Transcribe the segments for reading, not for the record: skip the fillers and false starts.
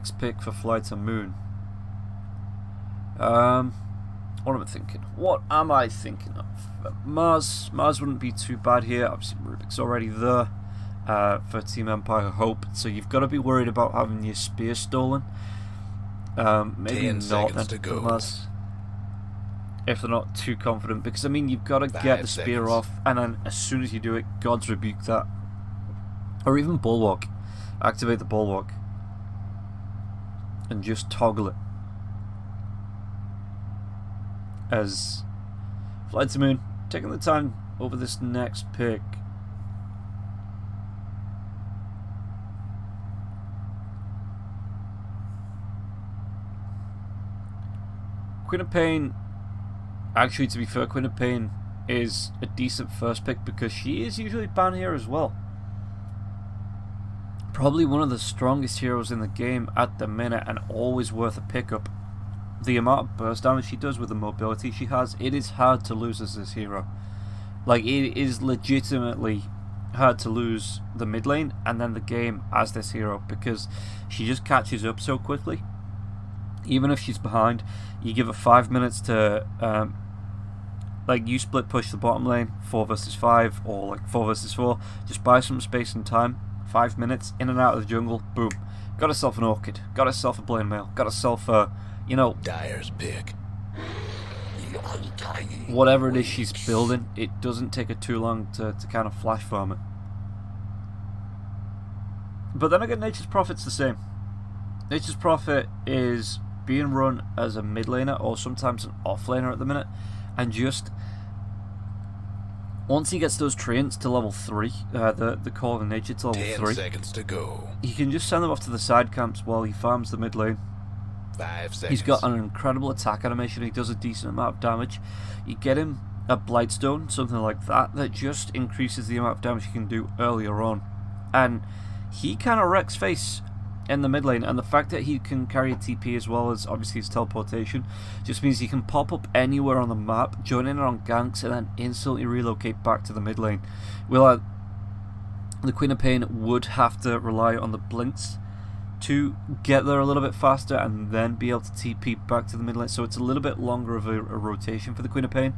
Next pick for FlyToMoon. What am I thinking? What am I thinking of? Mars wouldn't be too bad here. Obviously, Rubik's already there for Team Empire Hope, so you've got to be worried about having your spear stolen. Maybe not then for Mars, if they're not too confident, because I mean you've got to get the spear off, and then as soon as you do it, God's rebuke that, or even Bulwark. Activate the Bulwark and just toggle it. As FlyToMoon taking the time over this next pick. Queen of Pain, actually to be fair, Queen of Pain is a decent first pick because she is usually banned here as well. Probably one of the strongest heroes in the game at the minute and always worth a pickup. The amount of burst damage she does with the mobility she has, it is hard to lose as this hero. Like, it is legitimately hard to lose the mid lane and then the game as this hero because she just catches up so quickly. Even if she's behind, you give her 5 minutes to like you split push the bottom lane 4 versus 5 or like 4 versus 4, just buy some space and time. 5 minutes in and out of the jungle, boom, got herself an orchid, got herself a blade mail, got herself a, you know, Dyer's pick. Whatever it is she's building, it doesn't take her too long to kind of flash farm it. But then again, Nature's Prophet's the same. Nature's Prophet is being run as a mid laner or sometimes an off laner at the minute, and just once he gets those trains to level 3, the Call of Nature to level 3, 10 seconds to go. He can just send them off to the side camps while he farms the mid lane. 5 seconds. He's got an incredible attack animation, he does a decent amount of damage. You get him a Blightstone, something like that, that just increases the amount of damage he can do earlier on. And he kind of wrecks face in the mid lane, and the fact that he can carry a TP as well as obviously his teleportation just means he can pop up anywhere on the map, join in on ganks, and then instantly relocate back to the mid lane. Well, the Queen of Pain would have to rely on the blinks to get there a little bit faster and then be able to TP back to the mid lane, so it's a little bit longer of a rotation for the Queen of Pain.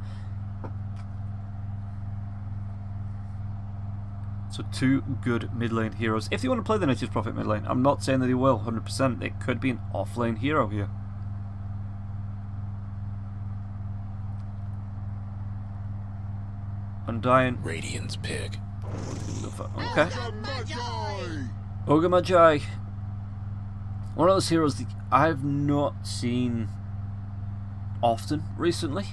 So 2 good mid lane heroes. If you want to play the Nature's Prophet mid lane, I'm not saying that he will 100%. It could be an off lane hero here. Undying. Radiant's pick. Okay. Ogre Magi. One of those heroes that I've not seen often recently.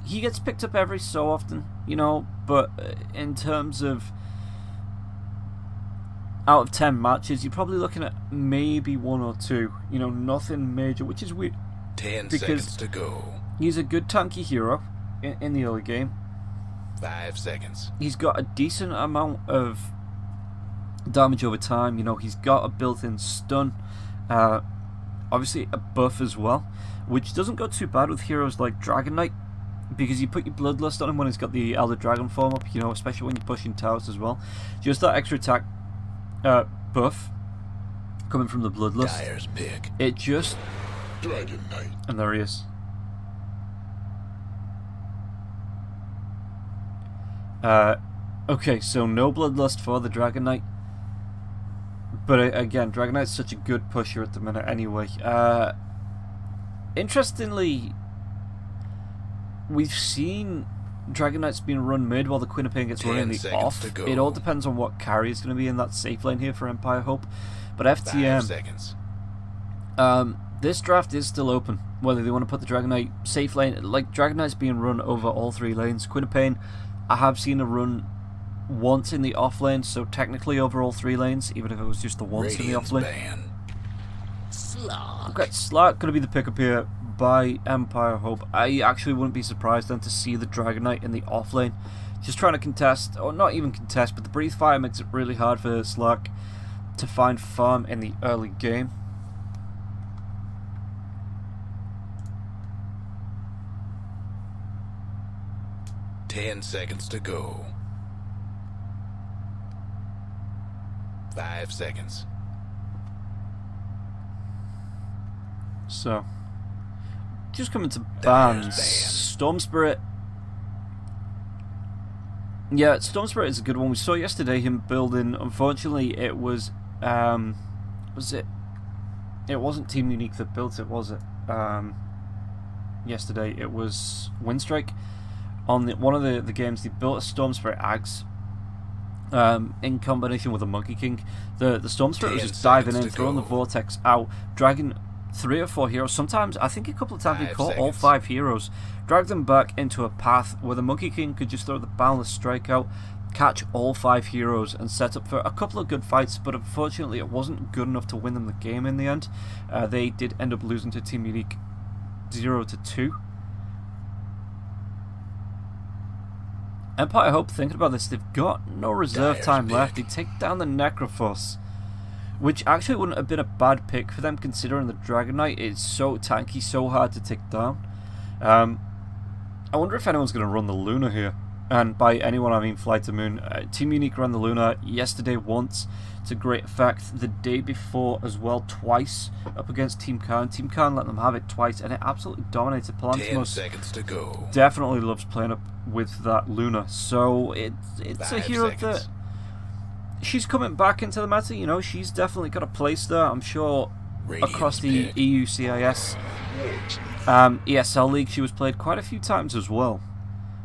He gets picked up every so often, you know, but in terms of out of 10 matches, you're probably looking at maybe 1 or 2. You know, nothing major, which is weird. 10 seconds to go. He's a good tanky hero in the early game. 5 seconds. He's got a decent amount of damage over time. You know, he's got a built-in stun. Obviously a buff as well, which doesn't go too bad with heroes like Dragon Knight, because you put your Bloodlust on him when he's got the Elder Dragon form up, you know, especially when you're pushing towers as well. Just that extra attack buff coming from the Bloodlust. Dyer's pick. It just... Dragon Knight. And there he is. Okay, so no Bloodlust for the Dragon Knight. But again, Dragon Knight's such a good pusher at the minute anyway. Interestingly, we've seen Dragon Knights being run mid while the Queen of Pain gets run in the off. It all depends on what carry is going to be in that safe lane here for Empire Hope. But FTM, 5 seconds. This draft is still open, whether they want to put the Dragon Knight safe lane. Like, Dragon Knight's being run over all 3 lanes. Queen of Pain, I have seen a run once in the off lane, so technically over all 3 lanes, even if it was just the once in the off lane. Okay, Slark going to be the pickup here by Empire Hope. I actually wouldn't be surprised then to see the Dragon Knight in the off lane, just trying to contest, or not even contest, but the Breathe Fire makes it really hard for Slark to find farm in the early game. Ten seconds to go. 5 seconds. So, just coming to bans. Storm Spirit. Yeah, Storm Spirit is a good one. We saw yesterday him building. Unfortunately, it was it? It wasn't Team Unique that built it, was it? Yesterday it was Windstrike. On one of the games, they built a Storm Spirit Axe in combination with a Monkey King. The Storm Spirit was just diving in, throwing the Vortex out, dragging 3 or 4 heroes. Sometimes, I think a couple of times he caught all 5 heroes, dragged them back into a path where the Monkey King could just throw the Boundless Strike out, catch all 5 heroes, and set up for a couple of good fights, but unfortunately it wasn't good enough to win them the game in the end. They did end up losing to Team Unique 0-2. Empire Hope, thinking about this, they've got no reserve time left. They take down the Necrophos, which actually wouldn't have been a bad pick for them considering the Dragon Knight is so tanky, so hard to take down. I wonder if anyone's going to run the Luna here. And by anyone I mean FlyToMoon. Team Unique ran the Luna yesterday once to great effect, the day before as well twice up against Team Khan. Team Khan let them have it twice and it absolutely dominated. 10 seconds to go. Definitely loves playing up with that Luna. So it's a hero that she's coming back into the meta, you know, she's definitely got a place there, I'm sure, across the EU CIS ESL League. She was played quite a few times as well.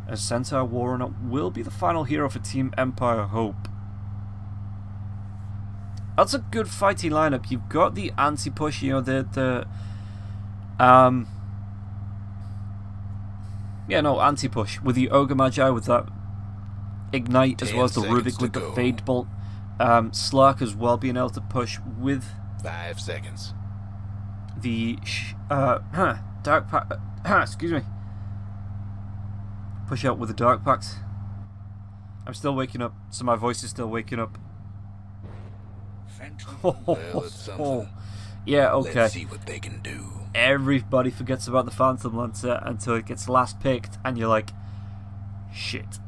As Centaur Warrunner will be the final hero for Team Empire Hope. That's a good fighting lineup. You've got the anti-push, you know, anti-push with the Ogre Magi with that Ignite, as well as the Rubik with the Fade Bolt. Slark as well being able to push with 5 seconds. The Dark Pact. Excuse me. Push out with the Dark Pact. I'm still waking up, so my voice is still waking up. Well, it's something. Yeah, okay. Let's see what they can do. Everybody forgets about the Phantom Lancer until it gets last picked, and you're like, shit.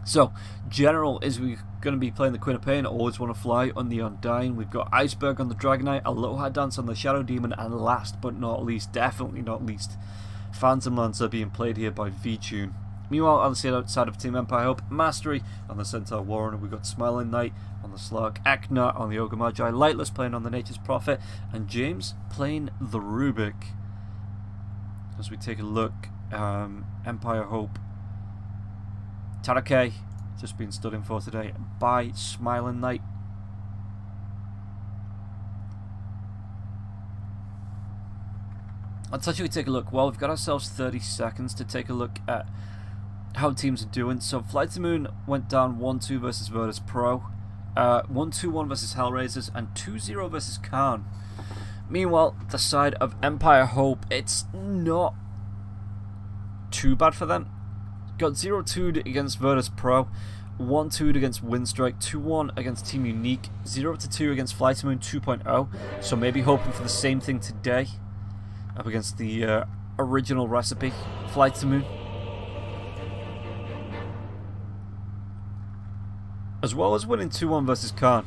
So, General is we're going to be playing the Queen of Pain, Always Want to Fly on the Undying. We've got Iceberg on the Dragon Knight, Aloha Dance on the Shadow Demon, and last but not least, definitely not least, Phantom Lancer being played here by V-Tune. Meanwhile, on the side of Team Empire Hope, Mastery on the Centaur Warrunner. We've got Smiling Knight on the Slark, Ekna on the Ogre Magi, Lightless playing on the Nature's Prophet, and James playing the Rubik. As we take a look, Empire Hope, Tarake just been stood in for today by Smiling Knight. Let's actually take a look. Well, we've got ourselves 30 seconds to take a look at how teams are doing. So FlyToMoon went down 1-2 versus Virtus Pro, 1-2-1 versus Hellraisers, and 2-0 versus Khan. Meanwhile, the side of Empire Hope, it's not too bad for them. Got 0-2 against Virtus Pro, 1-2 against Windstrike, 2-1 against Team Unique, 0-2 against FlyToMoon 2.0. So maybe hoping for the same thing today up against the original recipe, FlyToMoon. As well as winning 2-1 versus Khan.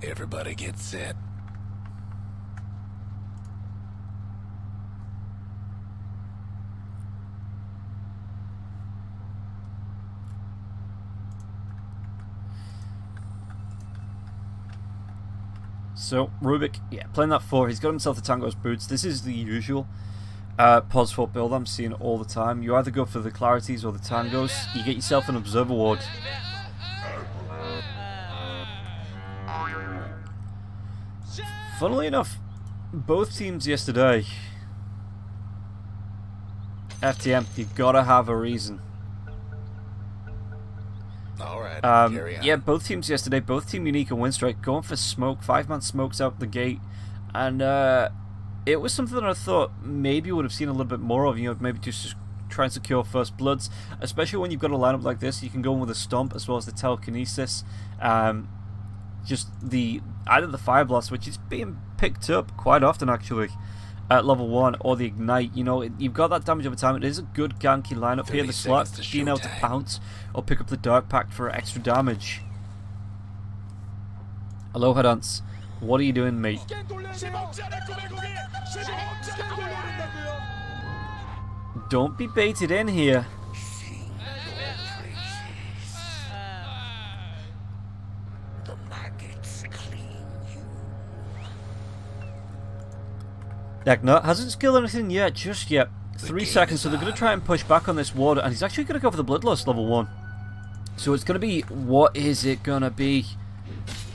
Everybody get set. So, Rubik, yeah, playing that 4. He's got himself the Tango's Boots. This is the usual Pos 4 build I'm seeing all the time. You either go for the Clarities or the Tangos. You get yourself an Observer Ward. Funnily enough, both teams yesterday, FTM, you've got to have a reason. Alright, carry on. Yeah, both teams yesterday, both Team Unique and Windstrike, going for smoke, 5-man smokes out the gate, and it was something that I thought maybe would have seen a little bit more of, you know, maybe just try and secure first bloods, especially when you've got a lineup like this. You can go in with a Stomp as well as the Telekinesis, just either the Fire Blast, which is being picked up quite often actually, at level 1 or the Ignite. You know, you've got that damage over time. It is a good ganky lineup here. The slot being able to pounce or pick up the Dark Pact for extra damage. Aloha Dance, what are you doing, mate? Don't be baited in here. Eknut hasn't skilled anything yet, just yet. 3 seconds, so they're going to try and push back on this ward, and he's actually going to go for the Bloodlust level 1. So it's going to be, what is it going to be?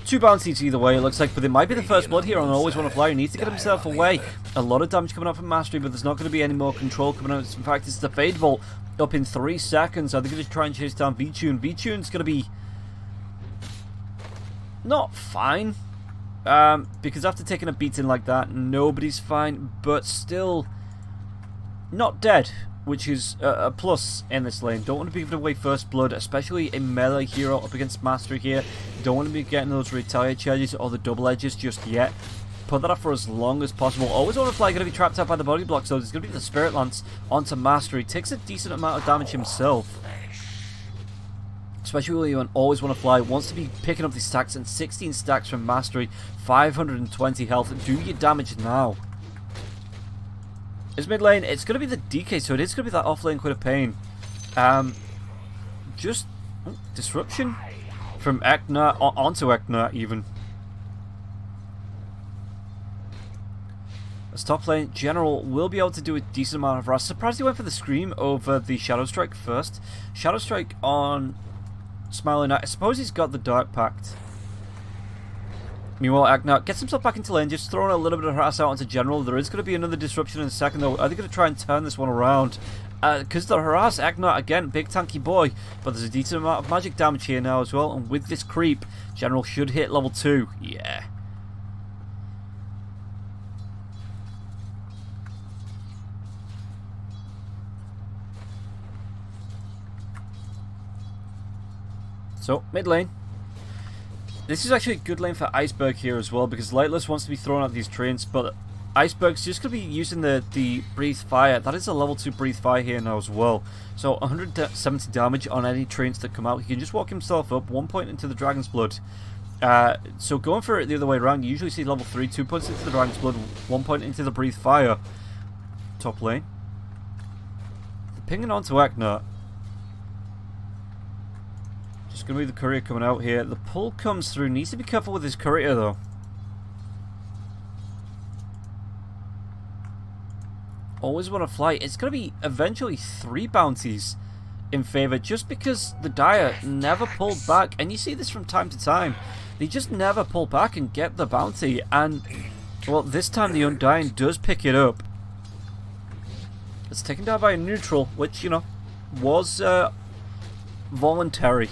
2 bounties either way, it looks like, but it might be the first blood here on Always Want to Fly. He needs to get himself away. A lot of damage coming out from Mastery, but there's not going to be any more control coming out. In fact, it's the Fade Bolt up in 3 seconds. Are they going to try and chase down V-Tune? V-Tune's going to be not fine, because after taking a beating like that, nobody's fine, but still not dead, which is a plus in this lane. Don't want to be giving away first blood, especially a melee hero up against Mastery here. Don't want to be getting those retaliate charges or the double edges just yet. Put that off for as long as possible. Always Want to Fly going to be trapped out by the body block, so it's going to be the Spirit Lance onto Mastery. Takes a decent amount of damage himself, especially when Always Want to Fly wants to be picking up these stacks, and 16 stacks from Mastery, 520 health. Do your damage now. His mid lane, it's going to be the DK, so it is going to be that off lane Quid of Pain. Just disruption from Eknut onto Eknut even. As top lane, General will be able to do a decent amount of harass. Surprised he went for the Scream over the Shadow Strike first. Shadow Strike on Smiling Knight. I suppose he's got the Dark Pact. Meanwhile, Eknut gets himself back into lane, just throwing a little bit of harass out onto General. There is going to be another disruption in a second, though. Are they going to try and turn this one around? Because the harass, Eknut, again, big tanky boy, but there's a decent amount of magic damage here now as well, and with this creep, General should hit level 2. Yeah. So, mid lane. This is actually a good lane for Iceberg here as well, because Lightless wants to be throwing out these trains, but Iceberg's just going to be using the Breathe Fire. That is a level 2 Breathe Fire here now as well. So 170 damage on any trains that come out. He can just walk himself up, 1 point into the Dragon's Blood. So going for it the other way around, you usually see level 3, 2 points into the Dragon's Blood, 1 point into the Breathe Fire. Top lane. Pinging onto Eknut. Just going to be the courier coming out here. The pull comes through. Needs to be careful with his courier though. Always Want to Fly. It's going to be eventually 3 bounties in favor, just because the Dire never pulled back, and you see this from time to time. They just never pull back and get the bounty, and well, this time the Undying does pick it up. It's taken down by a neutral, which, you know, was voluntary.